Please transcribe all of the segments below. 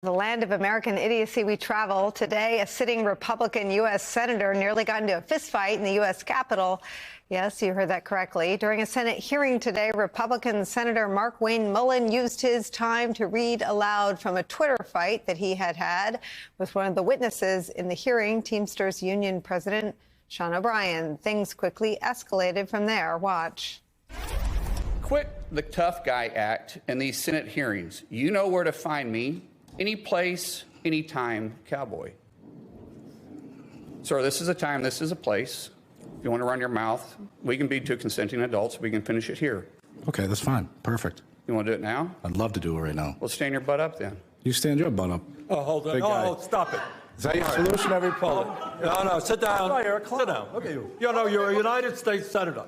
The land of American idiocy we travel. Today, a sitting Republican U.S. senator nearly got into a fistfight in the U.S. Capitol. Yes, you heard that correctly. During a Senate hearing today, Republican Senator Mark Wayne Mullin used his time to read aloud from a Twitter fight that he had with one of the witnesses in the hearing, Teamsters Union President Sean O'Brien. Things quickly escalated from there. Watch. Quit the tough guy act in these Senate hearings. You know where to find me. Any place, anytime, cowboy. Sir, this is a time, this is a place. If you want to run your mouth, we can be two consenting adults. We can finish it here. Okay, that's fine. Perfect. You want to do it now? I'd love to do it right now. Well, stand your butt up then. You stand your butt up. Oh, hold on. Oh, stop it. Is that your solution, every poll? No, sit down. Sit down. Okay, you're a United States Senator.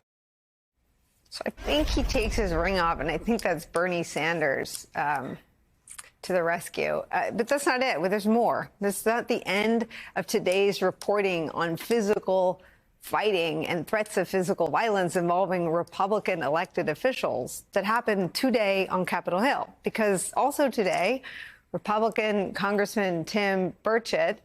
So I think he takes his ring off, and I think that's Bernie Sanders to the rescue. But that's not it. Well, there's more. This is not the end of today's reporting on physical fighting and threats of physical violence involving Republican elected officials that happened today on Capitol Hill. Because also today, Republican Congressman Tim Burchett,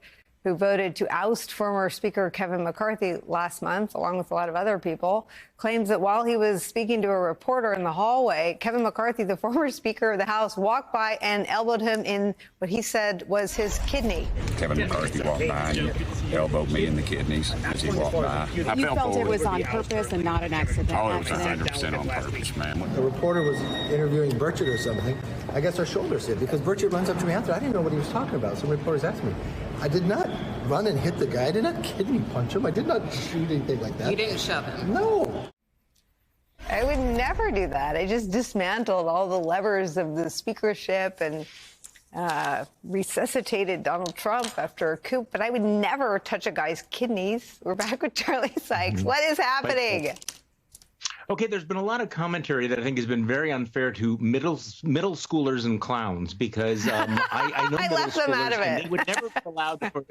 who voted to oust former Speaker Kevin McCarthy last month, along with a lot of other people, claims that while he was speaking to a reporter in the hallway, Kevin McCarthy, the former Speaker of the House, walked by and elbowed him in what he said was his kidney. Kevin McCarthy walked by and elbowed me in the kidneys as he walked by. You felt it was on purpose and not an accident? Oh, it was 100% on purpose, ma'am. The reporter was interviewing Burchett or something. I guess our shoulders hit because Burchett runs up to me after. I didn't know what he was talking about. Some reporters asked me. I did not run and hit the guy. I did not kidney punch him. I did not shoot anything like that. You didn't shove him? No. I would never do that. I just dismantled all the levers of the speakership and resuscitated Donald Trump after a coup. But I would never touch a guy's kidneys. We're back with Charlie Sykes. What is happening? Okay, there's been a lot of commentary that I think has been very unfair to middle schoolers and clowns because I know I left them out of it. And they would never be allowed to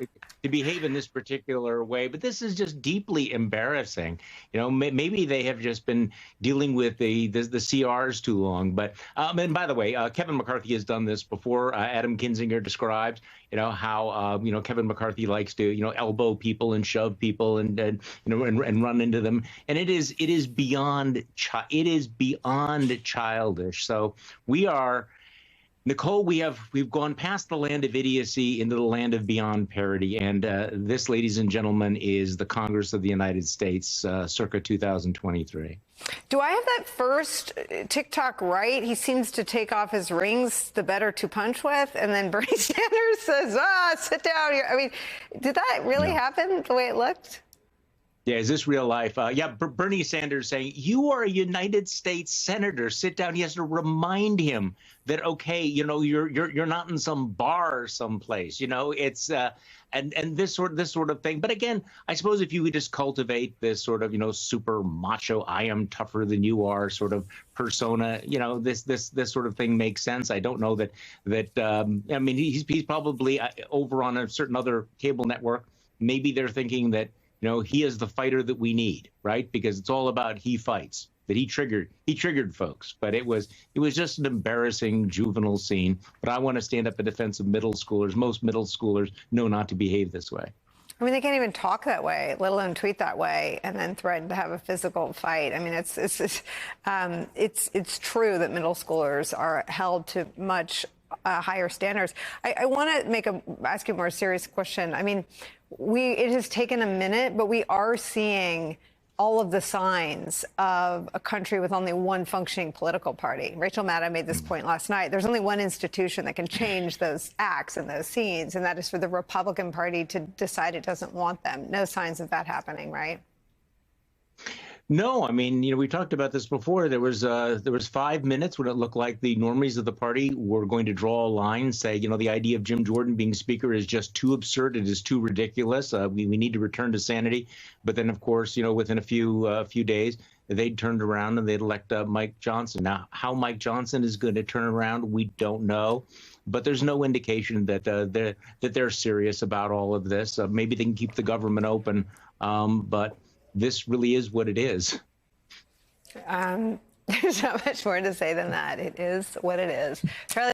behave in this particular way. But this is just deeply embarrassing. You know, maybe they have just been dealing with the CRs too long. But and by the way, Kevin McCarthy has done this before. Adam Kinzinger describes, how Kevin McCarthy likes to elbow people and shove people and run into them. And it is beyond childish. So we are, Nicole, we've gone past the land of idiocy into the land of beyond parody. And this, ladies and gentlemen, is the Congress of the United States circa 2023. Do I have that first TikTok right? He seems to take off his rings, the better to punch with. And then Bernie Sanders says, sit down here. I mean, did that really happen the way it looked? Yeah, is this real life? Bernie Sanders saying, you are a United States senator. Sit down. He has to remind him that, okay, you're not in some bar someplace. It's and this sort of thing. But again, I suppose if you would just cultivate this sort of super macho, I am tougher than you are sort of persona, this sort of thing makes sense. I don't know that I mean, he's probably over on a certain other cable network. Maybe they're thinking that he is the fighter that we need, right? Because it's all about he fights, that he triggered folks. But it was just an embarrassing juvenile scene. But I want to stand up in defense of middle schoolers. Most middle schoolers know not to behave this way. I mean, they can't even talk that way, let alone tweet that way, and then threaten to have a physical fight. I mean, it's true that middle schoolers are held to much higher standards. I want to ask you a more serious question. I mean, it has taken a minute, but we are seeing all of the signs of a country with only one functioning political party. Rachel Maddow made this point last night. There's only one institution that can change those acts and those scenes, and that is for the Republican Party to decide it doesn't want them. No signs of that happening, right? No, I mean, we talked about this before. There was 5 minutes when it looked like the normies of the party were going to draw a line, say, the idea of Jim Jordan being speaker is just too absurd. It is too ridiculous. We need to return to sanity. But then, of course, within a few days, they'd turned around and they'd elect Mike Johnson. Now, how Mike Johnson is going to turn around, we don't know. But there's no indication that they're serious about all of this. Maybe they can keep the government open, but this really is what it is. There's not much more to say than that. It is what it is. Charlie